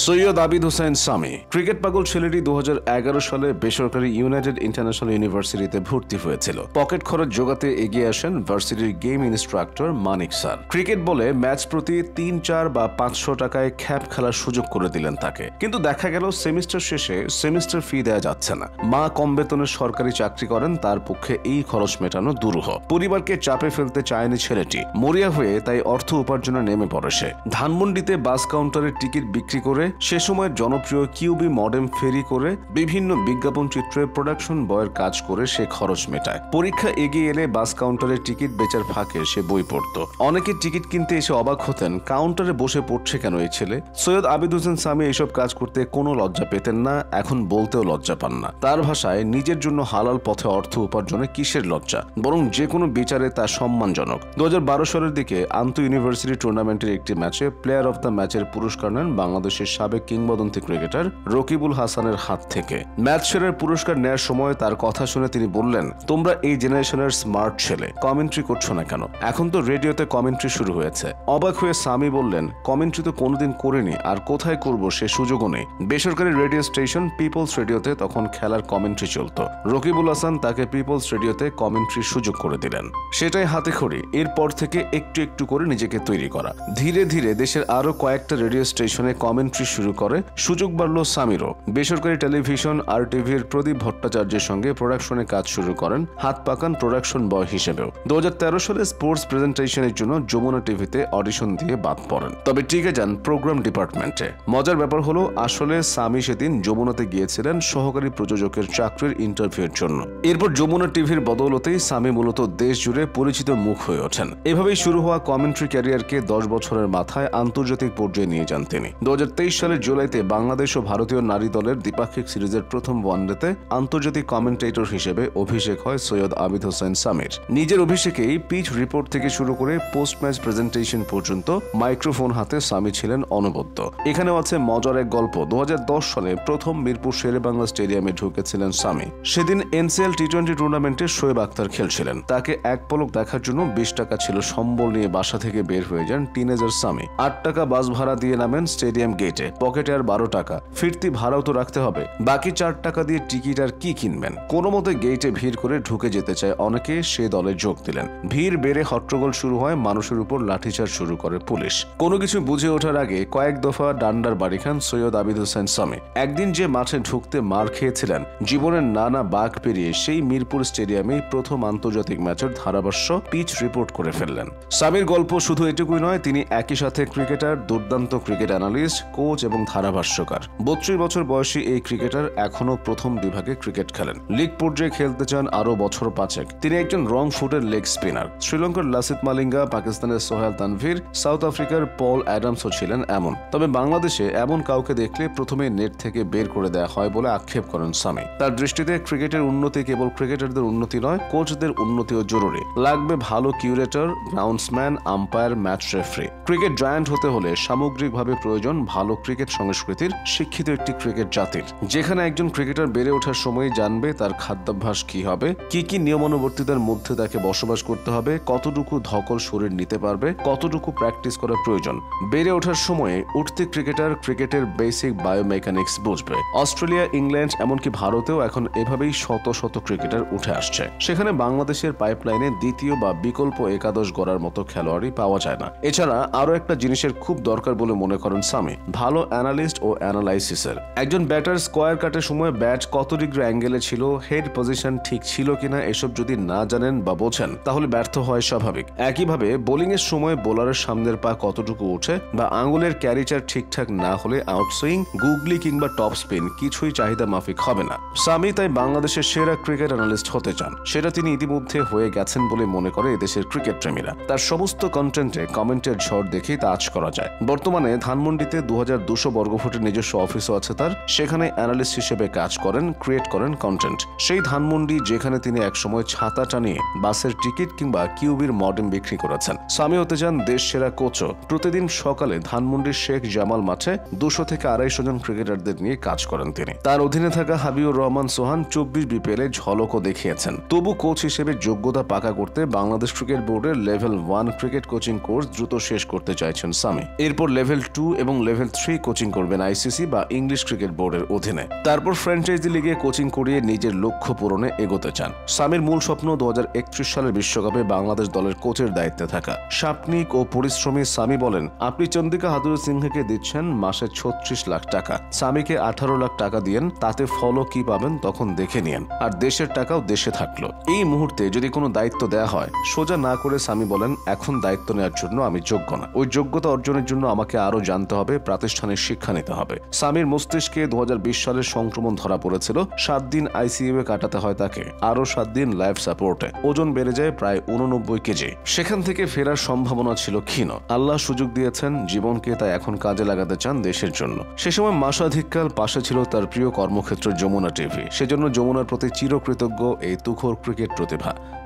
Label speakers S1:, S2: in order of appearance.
S1: Syed Abid Hossain Sami cricket পাগল ছেলেটি 2011 সালে বেসরকারি ইউনাইটেড ইন্টারন্যাশনাল ইউনিভার্সিটিতে ভর্তি হয়েছিল। পকেট খরচ জোগাতে এগিয়ে আসেন ভার্সিটির গেম ইনস্ট্রাক্টর মানিক স্যার। ক্রিকেট বলে ম্যাচ প্রতি 3-4 বা 500 টাকায় খ্যাপ খেলার সুযোগ করে দিলেন তাকে। কিন্তু দেখা গেল সেমিস্টার শেষে সেমিস্টার ফি দেওয়া যাচ্ছে না। মা কম বেতনের সরকারি চাকরি করেন, তার পক্ষে এই খরচ মেটানো দুরূহ। পরিবারকে চাপে ফেলতে চায়নি ছেলেটি। মরিয়া হয়ে তাই অর্থ উপার্জনে নেমে পড়ে সে। ধানমন্ডিতে বাস কাউন্টারের টিকিট বিক্রি করে, সে সময়ের জনপ্রিয় কিউবি মডেম ফেরি করে, বিভিন্ন বিজ্ঞাপন চিত্রে প্রোডাকশন বয়ের কাজ করে সে খরচ মেটায়। পরীক্ষা এগিয়ে এলে বাস কাউন্টারে টিকিট বেচার ফাঁকে সে বই পড়তো। অনেকে টিকিট কিনতে এসে অবাক হতেন, কাউন্টারে বসে পড়ছে কেন এই ছেলে। সৈয়দ আবিদ হোসেন সামি এইসব কাজ করতে কোনো লজ্জা পেতেন না, এখন বলতেও লজ্জা পান না। তার ভাষায়, নিজের জন্য হালাল পথে অর্থ উপার্জনে কিসের লজ্জা, বরং যে কোনো বিচারে তা সম্মানজনক। 2012 সালের দিকে আন্তঃ ইউনিভার্সিটি টুর্নামেন্টের একটি ম্যাচে প্লেয়ার অব দ্য ম্যাচের পুরস্কার নেন বাংলাদেশের সাবেক কিংবদন্তি ক্রিকেটার রকিবুল হাসানের হাত থেকে। ম্যাচ সেরার পুরস্কার নেওয়ার সময় তার কথা শুনে তিনি বললেন, তোমরা এই জেনারেশনের স্মার্ট ছেলে, কমেন্ট্রি করছো না কেন? এখন তো রেডিওতে কমেন্ট্রি শুরু হয়েছে। অবাক হয়ে সামি বললেন, কমেন্ট্রি তো কোনোদিন করিনি, আর কোথায় করব সে সুযোগও নেই। বেসরকারি রেডিও স্টেশন পিপলস রেডিওতে তখন খেলার কমেন্ট্রি চলতো। রকিবুল হাসান তাকে পিপলস রেডিওতে কমেন্ট্রির সুযোগ করে দিলেন। সেটাই হাতে খড়ি। এরপর থেকে একটু একটু করে নিজেকে তৈরি করা। ধীরে ধীরে দেশের আরো কয়েকটা রেডিও স্টেশনে কমেন্ট্রি শুরু করে। সুযোগ বাড়ল সামিরও। বেসরকারি টেলিভিশন আর টিভির প্রদীপ ভট্টাচার্যের সঙ্গে প্রোডাকশনে কাজ শুরু করেন, হাত পাকান প্রোডাকশন বয় হিসেবেও। 2013 সালে স্পোর্টস প্রেজেন্টেশনের জন্য যমুনা টিভিতে অডিশন দিয়ে বাদ পড়েন, তবে টিকে যান প্রোগ্রাম ডিপার্টমেন্টে। মজার ব্যাপার হলো, আসলে সামি সেদিন যমুনাতে গিয়েছিলেন সহকারী প্রযোজকের চাকরির ইন্টারভিউর জন্য। এরপর যমুনা টিভির বদৌলতেই সামি মূলত দেশ জুড়ে পরিচিত মুখ হয়ে ওঠেন। এভাবেই শুরু হওয়া কমেন্ট্রি ক্যারিয়ারকে 10 বছরের মাথায় আন্তর্জাতিক পর্যায়ে নিয়ে যান তিনি। 2023 সালের জুলাইতে বাংলাদেশ ও ভারতীয় নারী দলের দ্বিপাক্ষিক সিরিজের প্রথম ওয়ানডেতে আন্তর্জাতিক কমেন্টেটর হিসেবে অভিষেক হয় সৈয়দ আবিদ হোসেন সামির। নিজের অভিষেকেই পিচ রিপোর্ট থেকে শুরু করে পোস্ট ম্যাচ প্রেজেন্টেশন পর্যন্ত মাইক্রোফোন হাতে সামি ছিলেন অনবদ্য। এখানেও আছে মজার এক গল্প। 2010 সালে প্রথম মিরপুর শেরেবাংলা স্টেডিয়ামে ঢুকেছিলেন সামি। সেদিন এনসিএল টি20 টুর্নামেন্টে শোয়েব আখতার খেলছিলেন। তাকে এক পলক দেখার জন্য 20 টাকা ছিল সম্বল নিয়ে বাসা থেকে বের হয়ে যান টিনেজার সামি। 8 টাকা বাস ভাড়া দিয়ে নামেন স্টেডিয়াম গেটে। পকেটে আর 12 টাকা, ফিরতি ভাড়াও তো রাখতে হবে। বাকি 4 টাকা দিয়ে টিকিট আর কি কিনবেন? কোনো মতে গেটে ভিড় করে ঢুকে যেতে চায় অনেকে, সে দলে যোগ দিলেন। ভিড় বেড়ে হট্টগোল শুরু হয়, মানুষের উপর লাঠিচার্জ শুরু করে পুলিশ। কোনো কিছু বুঝে ওঠার আগে কয়েক দফা ডান্ডার বাড়ি খান সৈয়দ আবিদ হোসেন সামি। একদিন যে মাঠে ঢুকতে মার খেয়েছিলেন, জীবনের নানা বাঁক পেরিয়ে সেই মিরপুর স্টেডিয়ামেই প্রথম আন্তর্জাতিক ম্যাচের ধারাভাষ্য পিচ রিপোর্ট করে ফেললেন। সামির গল্প শুধু এটুকুই নয়, তিনি একই সাথে ক্রিকেটার, দুর্দান্ত ক্রিকেট অ্যানালিস্ট, কোচ এবং ধারাভাষ্যকার। 32 বছর বয়সী এই ক্রিকেটার এখনো প্রথম বিভাগে ক্রিকেট খেলেন। লিগ পর্যায়ে খেলতে চান আরো বছর 5। তিনি একজন রং ফুটের লেগ স্পিনার। শ্রীলঙ্কার লাসিত মালিঙ্গা, পাকিস্তানের সোহেল তানভীর, সাউথ আফ্রিকার পল অ্যাডামসও ছিলেন এমন। তবে বাংলাদেশে এমন কাউকে দেখলে প্রথমে নেট থেকে বের করে দেওয়া হয় বলে আক্ষেপ করেন সামি। তার দৃষ্টিতে ক্রিকেটের উন্নতি কেবল ক্রিকেটারদের উন্নতি নয়, কোচদের উন্নতিও জরুরি। লাগবে ভালো curator, groundsman, umpire, match referee. Cricket giant হতে হলে সামগ্রিকভাবে প্রয়োজন ভালো ক্রিকেট সংস্কৃতির, শিক্ষিত একটি ক্রিকেট জাতির, যেখানে একজন ক্রিকেটার বেড়ে ওঠার সময় জানবে তার খাদ্যাভ্যাস কি হবে, কি কি নিয়মানুবর্তিতার মধ্যে তাকে বসবাস করতে হবে, কতটুকু ধকল শরীর নিতে পারবে, কতটুকু প্র্যাকটিস করা প্রয়োজন। বেড়ে ওঠার সময়ে উঠতি ক্রিকেটার ক্রিকেটের বেসিক বায়োমেকানিক্স বুঝবে। অস্ট্রেলিয়া, ইংল্যান্ড, এমনকি ভারতেও এখন এভাবেই শত শত ক্রিকেটার উঠে আসছে। সেখানে বাংলাদেশের পাইপলাইনে দ্বিতীয় বা বিকল্প একাদশ গড়ার মতো খেলোয়াড়ই পাওয়া যায় না। এছাড়া আরো একটা জিনিসের খুব দরকার বলে মনে করেন সামি, ভালো অ্যানালিস্ট ও অ্যানালাইসিসের। একজন ব্যাটার স্কোয়ার কাটের সময় ব্যাট কত ডিগ্রি অ্যাঙ্গেলে ছিল, হেড পজিশন ঠিক ছিল কিনা, এসব যদি না জানেন বা বোঝেন তাহলে ব্যর্থ হয় স্বাভাবিক। একইভাবে বোলিং এর সময় বোলারের সামনের পা কতটুকু উঠে বা আঙুলের ক্যারিচার ঠিকঠাক না হলে আউটসুইং, গুগলি কিংবা টপ স্পিন কিছুই চাহিদা মাফিক হবে না। সামি তাই বাংলাদেশের সেরা ক্রিকেট অ্যানালিস্ট হতে চান। সেটা তিনি ইতিমধ্যে হয়ে গেছেন বলে মনে করে এদেশের ক্রিকেট প্রেমীরা। তার সমস্ত কন্টেন্টে কমেন্টের ঝড় দেখেই তা আজ করা যায়। বর্তমানে ধানমন্ডিতে 2200 বর্গফুটের নিজস্ব অফিসও আছে তার। সেখানে অ্যানালিস্ট হিসেবে কাজ করেন, ক্রিয়েট করেন কন্টেন্ট। সেই ধানমন্ডি যেখানে তিনি একসময় ছাতা টানিয়ে বাসের টিকিট কিংবা কিউবির মডেম বিক্রি করেছেন। সামি হতে চান দেশ সেরা কোচও। প্রতিদিন সকালে ধানমন্ডির শেখ জামাল মাঠে 200 থেকে 250 জন ক্রিকেটারদের নিয়ে কাজ করেন তিনি। তার অধীনে থাকা হাবিবুর রহমান সোহান 24 বিপিএল এ ঝলকও দেখিয়েছেন। তবু কোচ হিসেবে যোগ্যতা পাকা করতে বাংলাদেশ ক্রিকেট বোর্ডের লেভেল 1 ক্রিকেট কোচিং কোর্স দ্রুত শেষ করতে চাইছেন সামি। এরপর লেভেল 2 এবং লেভেল 3 অবশ্যই কোচিং করবেন আইসিসি বা ইংলিশ ক্রিকেট বোর্ডের অধীনে। তারপর ফ্র্যাঞ্চাইজি লিগে কোচিং করিয়ে নিজের লক্ষ্য পূরণে এগোতে চান। সামির মূল স্বপ্ন 2031 সালের বিশ্বকাপে বাংলাদেশ দলের কোচের দায়িত্বে থাকা। সাপনিক ও পরিশ্রমী সামি বলেন, আপনি চন্দিকা হাথুরু সিংহকে দিচ্ছেন মাসে 36 লাখ টাকা, সামিকে 18 লাখ টাকা দিয়েন, তাতে ফলও কি পাবেন তখন দেখে নিয়েন, আর দেশের টাকাও দেশে থাকলো। এই মুহূর্তে যদি কোনো দায়িত্ব দেয়া হয়, সোজা না করে সামি বলেন, এখন দায়িত্ব নেওয়ার জন্য আমি যোগ্য না। ওই যোগ্যতা অর্জনের জন্য আমাকে আরো জানতে হবে, প্রাতিষ্ঠানিক শিক্ষা নিতে হবে। সামির মস্তিষ্কে 2020 সালের সংক্রমণ ধরা পড়েছিল। 7 দিন আইসিইউ এ কাটাতে হয় তাকে, আরো 7 দিন লাইফ সাপোর্টে। ওজন বেড়ে যায় প্রায় 89 কেজি। সেখান থেকে ফেরার সম্ভাবনা ছিল ক্ষীণ। আল্লাহ সুযোগ দিয়েছেন জীবনকে, তাই এখন কাজে লাগাতে চান দেশের জন্য। সে সময় মাসাধিককাল পাশে ছিল তার প্রিয় কর্মক্ষেত্র যমুনা টিভি। সেজন্য যমুনার প্রতি চিরকৃতজ্ঞ এই তুখোর ক্রিকেট প্রতিভা।